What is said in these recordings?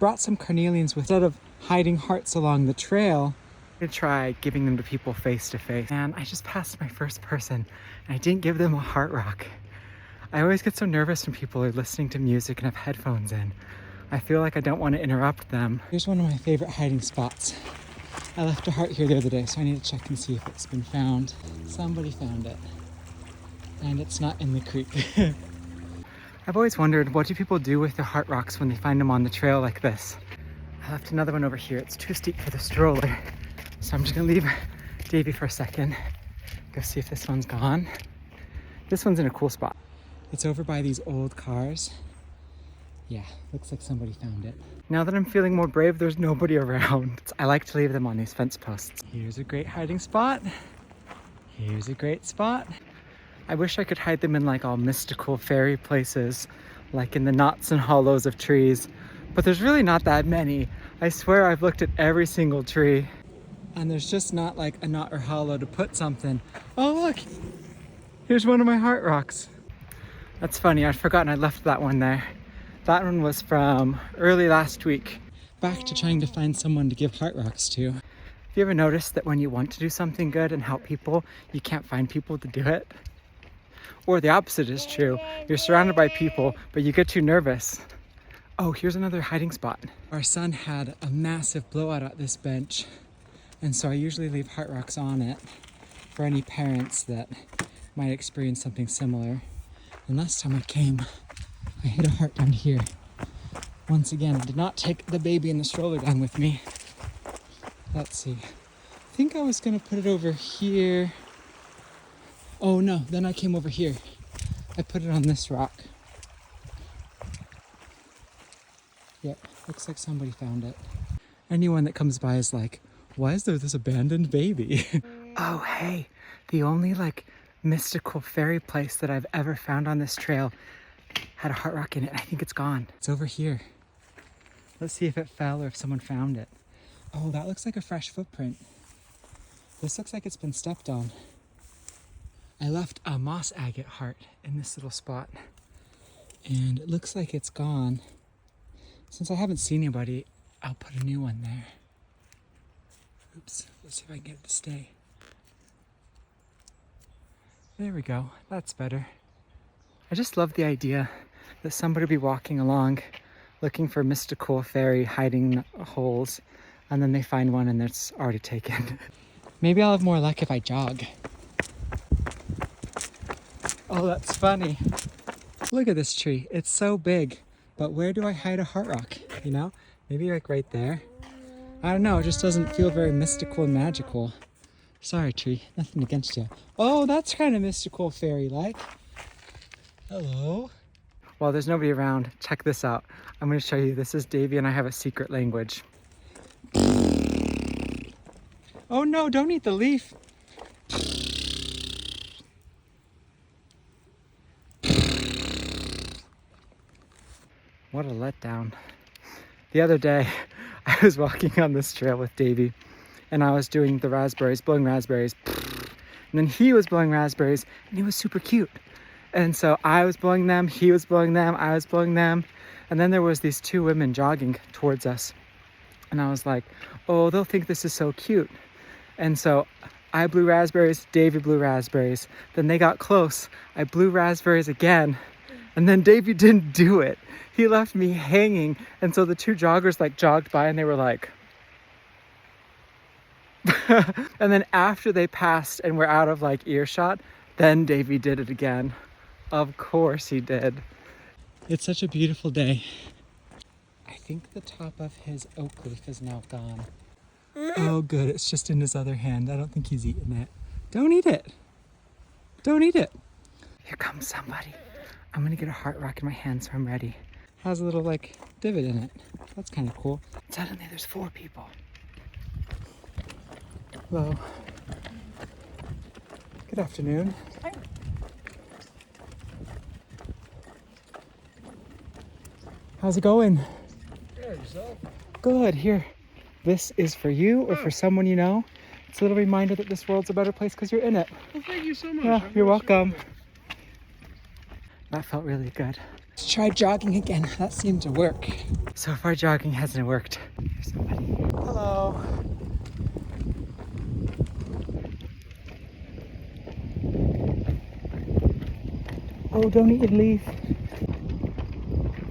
Brought some carnelians with, instead of hiding hearts along the trail, to try giving them to people face to face. And I just passed my first person and I didn't give them a heart rock. I always get so nervous when people are listening to music and have headphones in. I feel like I don't want to interrupt them. Here's one of my favorite hiding spots. I left a heart here the other day, so I need to check and see if it's been found. Somebody found it. And it's not in the creek. I've always wondered, what do people do with their heart rocks when they find them on the trail like this? I left another one over here. It's too steep for the stroller. So I'm just gonna leave Davey for a second. Go see if this one's gone. This one's in a cool spot. It's over by these old cars. Yeah, looks like somebody found it. Now that I'm feeling more brave, there's nobody around. I like to leave them on these fence posts. Here's a great hiding spot. Here's a great spot. I wish I could hide them in like all mystical fairy places, like in the knots and hollows of trees, but there's really not that many. I swear I've looked at every single tree, and there's just not like a knot or hollow to put something. Oh look, here's one of my heart rocks. That's funny, I'd forgotten I left that one there. That one was from early last week. Back to trying to find someone to give heart rocks to. Have you ever noticed that when you want to do something good and help people, you can't find people to do it? Or the opposite is true. You're surrounded by people, but you get too nervous. Oh, here's another hiding spot. Our son had a massive blowout at this bench, and so I usually leave heart rocks on it for any parents that might experience something similar. And last time I came, I hit a heart down here. Once again, I did not take the baby in the stroller down with me. Let's see. I think I was gonna put it over here. Oh no, then I came over here. I put it on this rock. Yep, looks like somebody found it. Anyone that comes by is like, why is there this abandoned baby? Oh hey, the only like mystical fairy place that I've ever found on this trail had a heart rock in it. I think it's gone. It's over here. Let's see if it fell or if someone found it. Oh, that looks like a fresh footprint. This looks like it's been stepped on. I left a moss agate heart in this little spot, and it looks like it's gone. Since I haven't seen anybody, I'll put a new one there. Oops, let's see if I can get it to stay. There we go, that's better. I just love the idea that somebody will be walking along looking for mystical fairy hiding holes, and then they find one and it's already taken. Maybe I'll have more luck if I jog. Oh, that's funny. Look at this tree. It's so big, but where do I hide a heart rock? You know, maybe like right there. I don't know, it just doesn't feel very mystical and magical. Sorry, tree, nothing against you. Oh, that's kind of mystical fairy-like. Hello. While there's nobody around, check this out. I'm going to show you. This is Davey and I have a secret language. Oh no, don't eat the leaf. What a letdown. The other day, I was walking on this trail with Davey and I was doing the raspberries, blowing raspberries. And then he was blowing raspberries and he was super cute. And so I was blowing them, he was blowing them, I was blowing them. And then there was these two women jogging towards us. And I was like, oh, they'll think this is so cute. And so I blew raspberries, Davey blew raspberries. Then they got close. I blew raspberries again. And then Davey didn't do it. He left me hanging. And so the two joggers like jogged by and they were like, and then after they passed and were out of like earshot, then Davey did it again. Of course he did. It's such a beautiful day. I think the top of his oak leaf is now gone. Oh good, it's just in his other hand. I don't think he's eaten it. Don't eat it. Don't eat it. Here comes somebody. I'm gonna get a heart rock in my hand so I'm ready. Has a little like divot in it. That's kind of cool. Suddenly there's 4 people. Hello. Good afternoon. Hi. How's it going? Good, yourself? Good. Here, this is for you or for someone you know. It's a little reminder that this world's a better place because you're in it. Well, thank you so much. Yeah, you're welcome. That felt really good. Let's try jogging again. That seemed to work. So far jogging hasn't worked. Here's somebody. Hello. Oh, don't eat a leaf.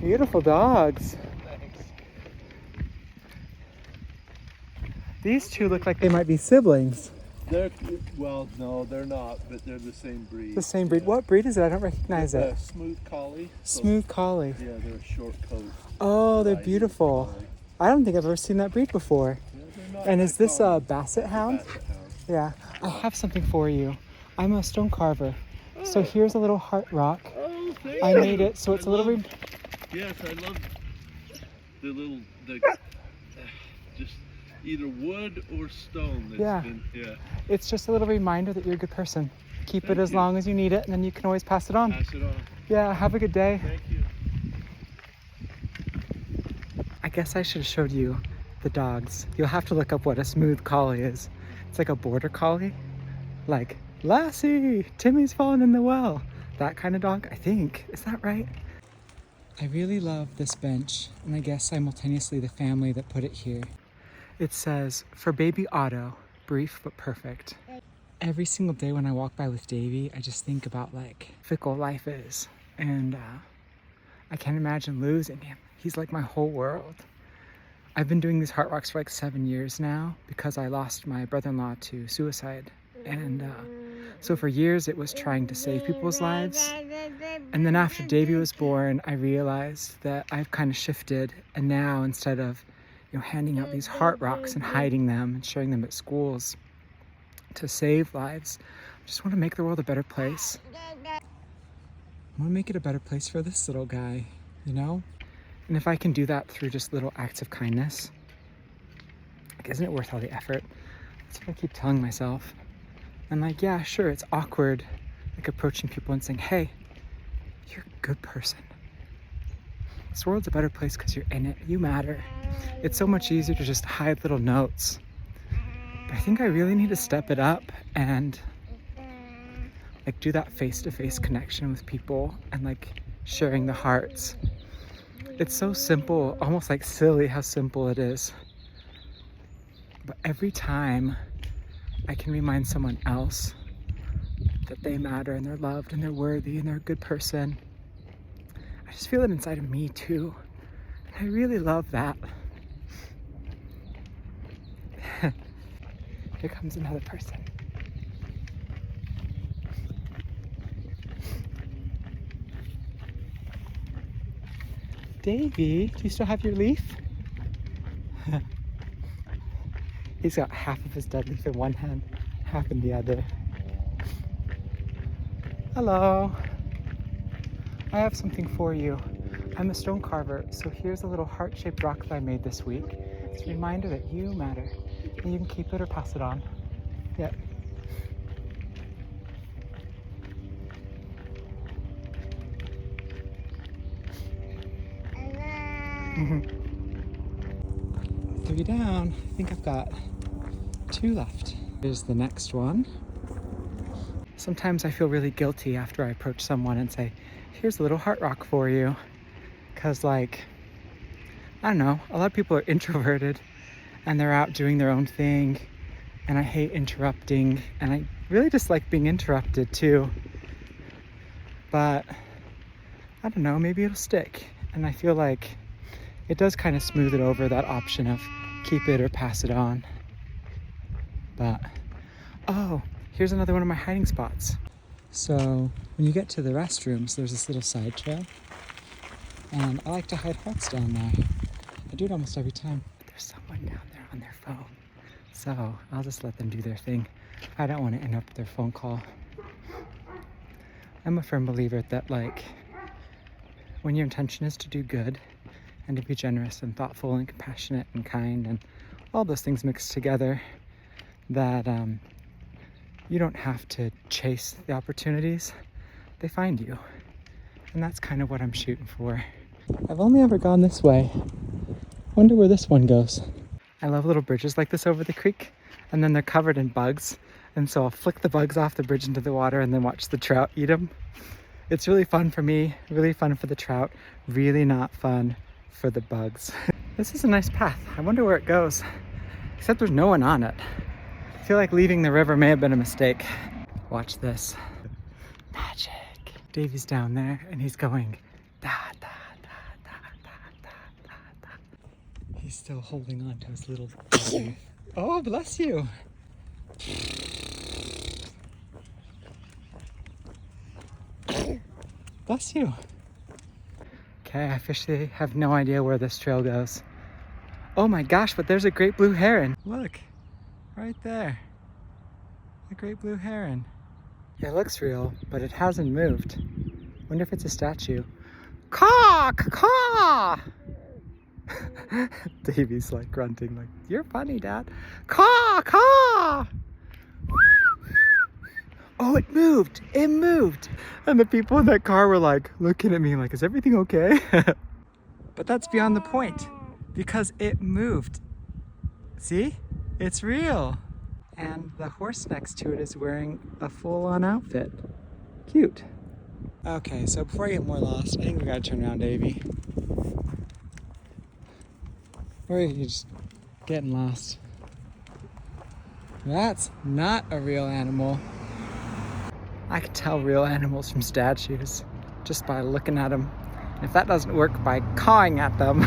Beautiful dogs. Thanks. These two look like they might be siblings. They're, well, no, they're not, but they're the same breed. The same breed. What breed is it? I don't recognize it. Smooth collie. So, Smooth collie. yeah, they're a short coat. Oh, they're variety of beautiful. collie. I don't think I've ever seen that breed before. Yeah, they're not And is that this a common. basset hound? Basset hound. Yeah. I have something for you. I'm a stone carver. So here's a little heart rock. Oh, thank I you. made it so it's a little... love- Yes, I love just either wood or stone. That's Yeah. yeah. It's just a little reminder that you're a good person. Keep it Thank as you. long as you need it, and then you can always pass it on. Pass it on. Yeah, have a good day. Thank you. I guess I should have showed you the dogs. You'll have to look up what a smooth collie is. It's like a border collie. Like, Lassie, Timmy's fallen in the well. That kind of dog, I think. Is that right? I really love this bench, and I guess simultaneously the family that put it here. It says, for baby Otto, brief but perfect. Every single day when I walk by with Davy, I just think about like fickle life is. And I can't imagine losing him. He's like my whole world. I've been doing these heart rocks for like 7 years now because I lost my brother-in-law to suicide. And so for years it was trying to save people's lives. And then after Davy was born, I realized that I've kind of shifted. And now instead of handing out these heart rocks and hiding them and sharing them at schools to save lives, I just want to make the world a better place. I want to make it a better place for this little guy, And if I can do that through just little acts of kindness, like, isn't it worth all the effort? That's what I keep telling myself. And like, yeah, sure, it's awkward, like approaching people and saying, hey, you're a good person. This world's a better place because you're in it. You matter. It's so much easier to just hide little notes. But I think I really need to step it up and like do that face-to-face connection with people and like sharing the hearts. It's so simple, almost like silly how simple it is. But every time I can remind someone else that they matter and they're loved and they're worthy and they're a good person, I just feel it inside of me too. And I really love that. Here comes another person. Davy, do you still have your leaf? He's got half of his dead leaf in one hand, half in the other. Hello. I have something for you. I'm a stone carver, so here's a little heart-shaped rock that I made this week. It's a reminder that you matter, and you can keep it or pass it on. Yep. Three down. I think I've got 2 left. Here's the next one. Sometimes I feel really guilty after I approach someone and say, here's a little heart rock for you. Because like, I don't know, a lot of people are introverted and they're out doing their own thing. And I hate interrupting. And I really dislike being interrupted too. But I don't know, maybe it'll stick. And I feel like it does kind of smooth it over, that option of keep it or pass it on. But, oh, here's another one of my hiding spots. So when you get to the restrooms, there's this little side trail. And I like to hide hearts down there. I do it almost every time. But there's someone down there on their phone. So I'll just let them do their thing. I don't want to interrupt their phone call. I'm a firm believer that like, when your intention is to do good and to be generous and thoughtful and compassionate and kind and all those things mixed together, that you don't have to chase the opportunities, they find you. And that's kind of what I'm shooting for. I've only ever gone this way. Wonder where this one goes. I love little bridges like this over the creek, and then they're covered in bugs. And so I'll flick the bugs off the bridge into the water and then watch the trout eat them. It's really fun for me, really fun for the trout, really not fun for the bugs. This is a nice path. I wonder where it goes. Except there's no one on it. I feel like leaving the river may have been a mistake. Watch this. Magic. Davey's down there and he's going da da da da da da da da. He's still holding on to his little baby. Oh, bless you. Bless you. Okay, I officially have no idea where this trail goes. Oh my gosh, but there's a great blue heron. Look, right there. A great blue heron. It looks real, but it hasn't moved. Wonder if it's a statue. Caw! Caw! Davey's like grunting like, you're funny, Dad. Caw! Caw! Oh, it moved! It moved! And the people in that car were like looking at me like, is everything okay? But that's beyond the point because it moved. See? It's real. And the horse next to it is wearing a full-on outfit. Cute. Okay, so before I get more lost, I think we gotta turn around, Davey. Or are you just getting lost? That's not a real animal. I can tell real animals from statues just by looking at them. And if that doesn't work, by cawing at them.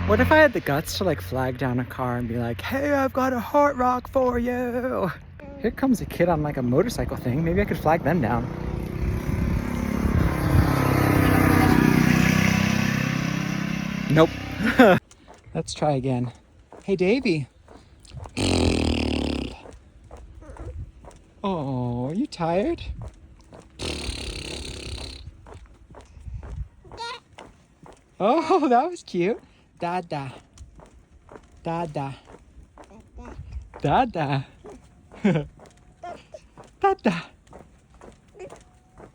What if I had the guts to like flag down a car and be like, hey, I've got a heart rock for you. Here comes a kid on like a motorcycle thing. Maybe I could flag them down. Nope. Let's try again. Hey, Davey. Oh, are you tired? Oh, that was cute. Dada. Dada. Dada. Dada.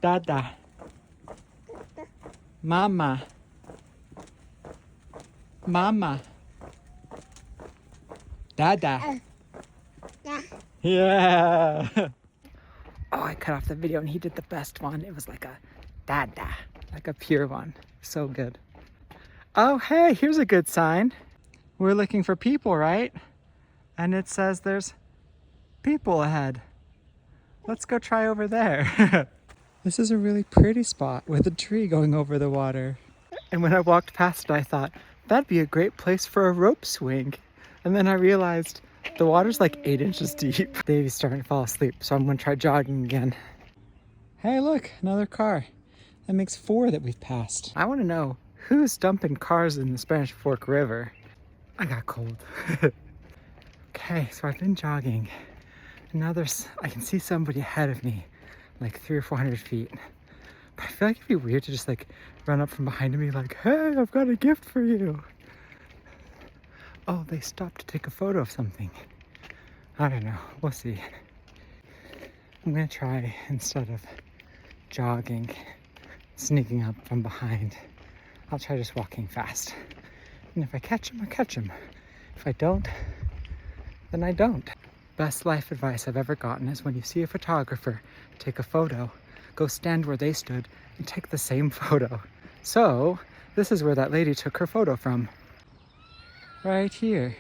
Dada. Mama. Mama. Dada. Yeah. Oh, I cut off the video and he did the best one. It was like a dada, like a pure one. So good. Oh, hey, here's a good sign. We're looking for people, right? And it says there's people ahead. Let's go try over there. This is a really pretty spot with a tree going over the water. And when I walked past it, I thought, that'd be a great place for a rope swing. And then I realized the water's like 8 inches deep. Davey's starting to fall asleep, so I'm gonna try jogging again. Hey, look, another car. That makes 4 that we've passed. I wanna know, who's dumping cars in the Spanish Fork River? I got cold. Okay, so I've been jogging. And now I can see somebody ahead of me, like 300 or 400 feet. But I feel like it'd be weird to just like run up from behind me like, hey, I've got a gift for you. Oh, they stopped to take a photo of something. I don't know, we'll see. I'm gonna try, instead of jogging, sneaking up from behind, I'll try just walking fast. And if I catch him, I catch him. If I don't, then I don't. Best life advice I've ever gotten is when you see a photographer take a photo, go stand where they stood and take the same photo. So, this is where that lady took her photo from. Right here.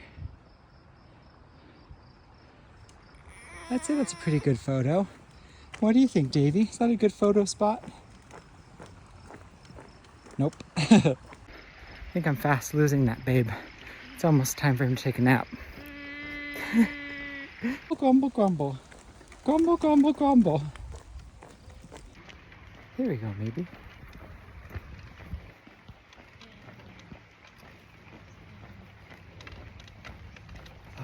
I'd say that's a pretty good photo. What do you think, Davey? Is that a good photo spot? Nope. I think I'm fast losing that babe. It's almost time for him to take a nap. Grumble, grumble. Grumble, grumble, grumble. There we go, maybe. Oh.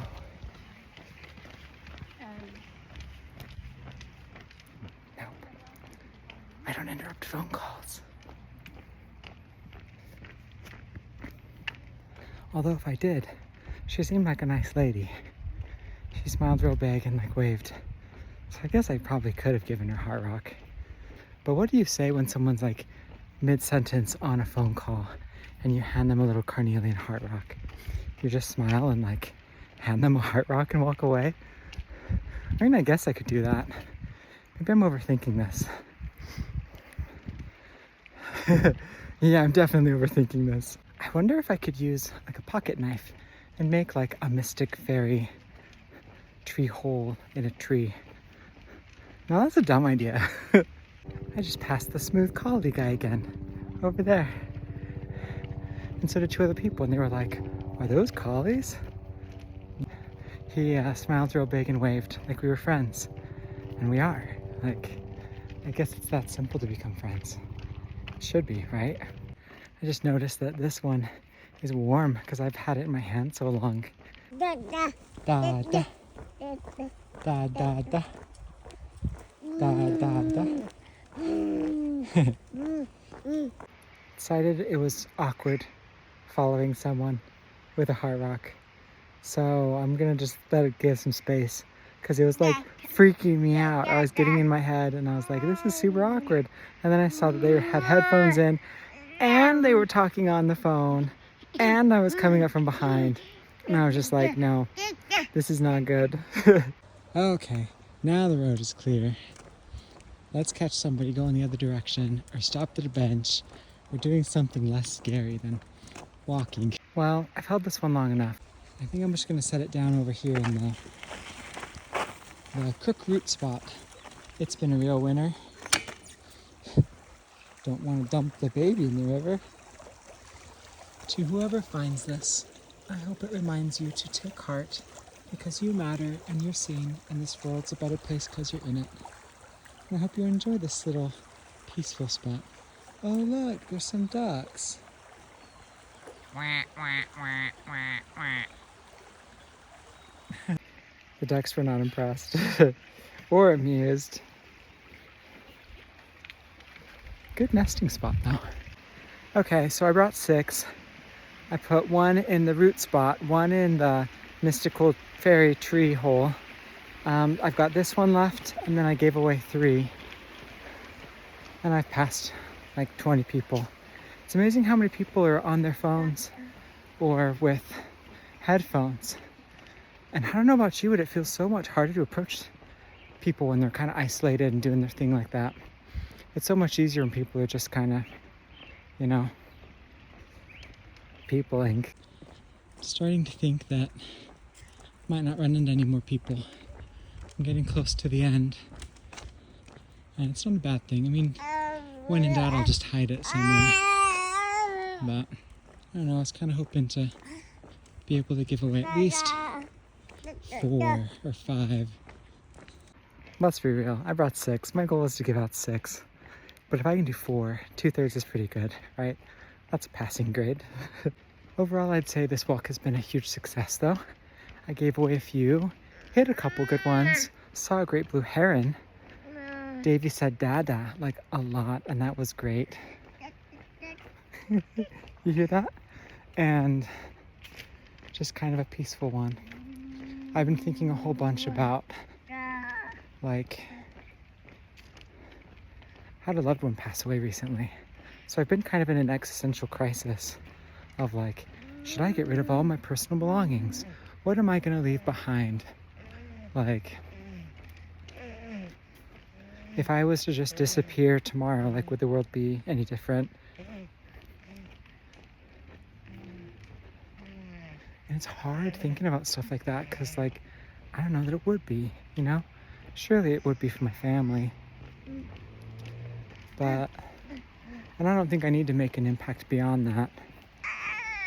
Nope. I don't interrupt phone calls. Although if I did, she seemed like a nice lady. She smiled real big and like waved. So I guess I probably could have given her heart rock. But what do you say when someone's like mid-sentence on a phone call and you hand them a little carnelian heart rock? You just smile and like hand them a heart rock and walk away? I mean, I guess I could do that. Maybe I'm overthinking this. Yeah, I'm definitely overthinking this. I wonder if I could use like a pocket knife and make like a mystic fairy tree hole in a tree. Now that's a dumb idea. I just passed the smooth quality guy again over there. And so did two other people, and they were like, "Are those collies?" He smiled real big and waved like we were friends. And we are. Like, I guess it's that simple to become friends. It should be, right? I just noticed that this one is warm because I've had it in my hand so long. Da da. Da da. Da da da. Da da da. Decided it was awkward following someone with a heart rock. So I'm gonna just let it give some space because it was like freaking me out. I was getting in my head and I was like, this is super awkward. And then I saw that they had headphones in and they were talking on the phone and I was coming up from behind. And I was just like, no, this is not good. Okay, now the road is clear. Let's catch somebody going the other direction or stop at a bench or doing something less scary than walking. Well, I've held this one long enough. I think I'm just gonna set it down over here in the Crook Root spot. It's been a real winner. Don't want to dump the baby in the river. To whoever finds this, I hope it reminds you to take heart because you matter and you're seen and this world's a better place because you're in it. And I hope you enjoy this little peaceful spot. Oh look, there's some ducks. The ducks were not impressed or amused. Good nesting spot though. Okay, so I brought 6. I put 1 in the root spot, 1 in the mystical fairy tree hole. I've got this one left and then I gave away 3. And I've passed like 20 people. It's amazing how many people are on their phones or with headphones. And I don't know about you, but it feels so much harder to approach people when they're kind of isolated and doing their thing like that. It's so much easier when people are just kind of, you know, peopling. Starting to think that I might not run into any more people. I'm getting close to the end. And it's not a bad thing. I mean, when in doubt, I'll just hide it somewhere. But, I don't know, I was kind of hoping to be able to give away at least 4 or 5. Let's be real, I brought 6. My goal is to give out 6. But if I can do 4, 2/3 is pretty good, right? That's a passing grade. Overall, I'd say this walk has been a huge success though. I gave away a few, hit a couple good ones, saw a great blue heron. Davey said dada like a lot and that was great. You hear that? And just kind of a peaceful one. I've been thinking a whole bunch about like had a loved one pass away recently. So I've been kind of in an existential crisis of like, should I get rid of all my personal belongings? What am I gonna leave behind? Like, if I was to just disappear tomorrow, like would the world be any different? And it's hard thinking about stuff like that because like, I don't know that it would be, you know? Surely it would be for my family. But, and I don't think I need to make an impact beyond that.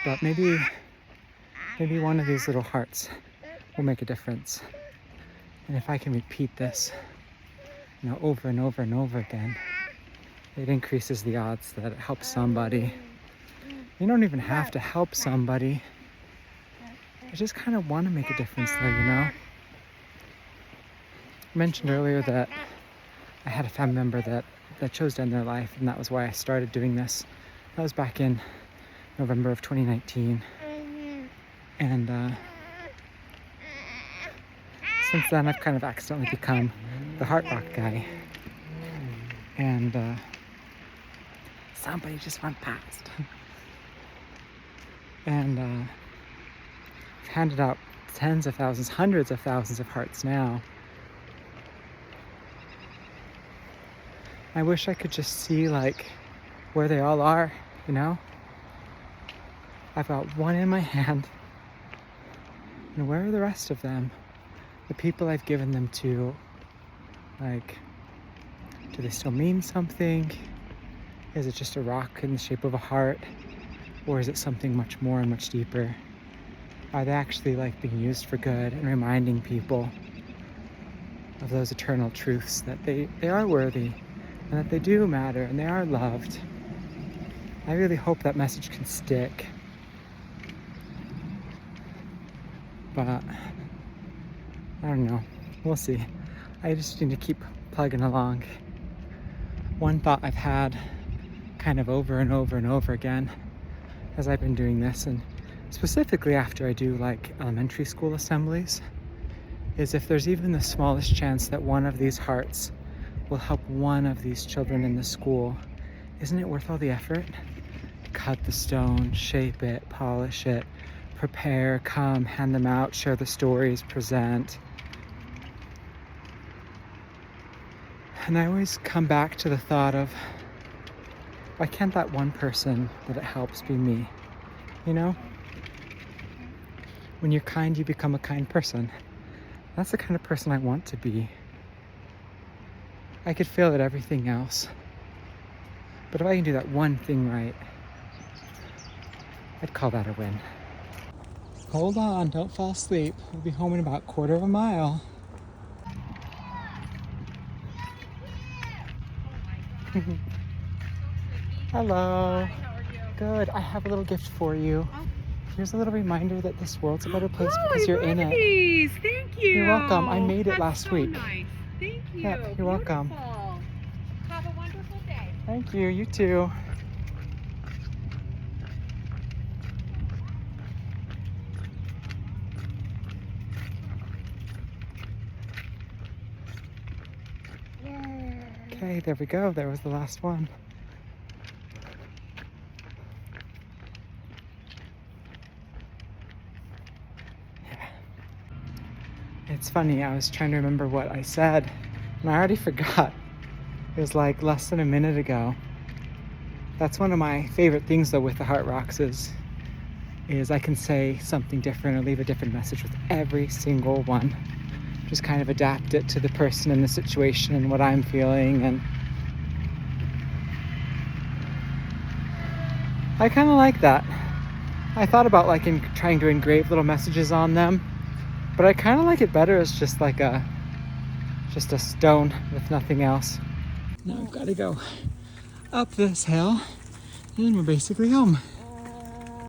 But maybe one of these little hearts will make a difference. And if I can repeat this, you know, over and over and over again, it increases the odds that it helps somebody. You don't even have to help somebody. I just kind of want to make a difference though, you know? I mentioned earlier that I had a family member that chose to end their life, and that was why I started doing this. That was back in November of 2019. And since then I've kind of accidentally become the heart rock guy. And somebody just went past. And I've handed out tens of thousands, hundreds of thousands of hearts now. I wish I could just see like where they all are, you know? I've got one in my hand. And where are the rest of them? The people I've given them to, like, do they still mean something? Is it just a rock in the shape of a heart? Or is it something much more and much deeper? Are they actually like being used for good and reminding people of those eternal truths that they are worthy and that they do matter and they are loved? I really hope that message can stick. But I don't know. We'll see. I just need to keep plugging along. One thought I've had kind of over and over and over again as I've been doing this, and specifically after I do like elementary school assemblies, is if there's even the smallest chance that one of these hearts will help one of these children in the school, isn't it worth all the effort? Cut the stone, shape it, polish it, prepare, come, hand them out, share the stories, present. And I always come back to the thought of, why can't that one person that it helps be me? You know? When you're kind, you become a kind person. That's the kind of person I want to be. I could fail at everything else. But if I can do that one thing right, I'd call that a win. Hold on, don't fall asleep. We'll be home in about 1/4 mile. Hello. Hi, how are you? Good. I have a little gift for you. Oh. Here's a little reminder that this world's a better place Oh, because you're I in love it. these. Thank you. You're welcome. I made it That's last so week. Nice. Thank you. Yep, you're welcome. Beautiful. Have a wonderful day. Thank you. You too. Okay, there we go. There was the last one. Yeah. It's funny, I was trying to remember what I said, and I already forgot. It was like less than a minute ago. That's one of my favorite things though with the Heart Rocks is I can say something different or leave a different message with every single one. Just kind of adapt it to the person and the situation and what I'm feeling, and I kind of like that. I thought about like trying to engrave little messages on them, but I kind of like it better as just like a stone with nothing else. Now I've got to go up this hill and we're basically home.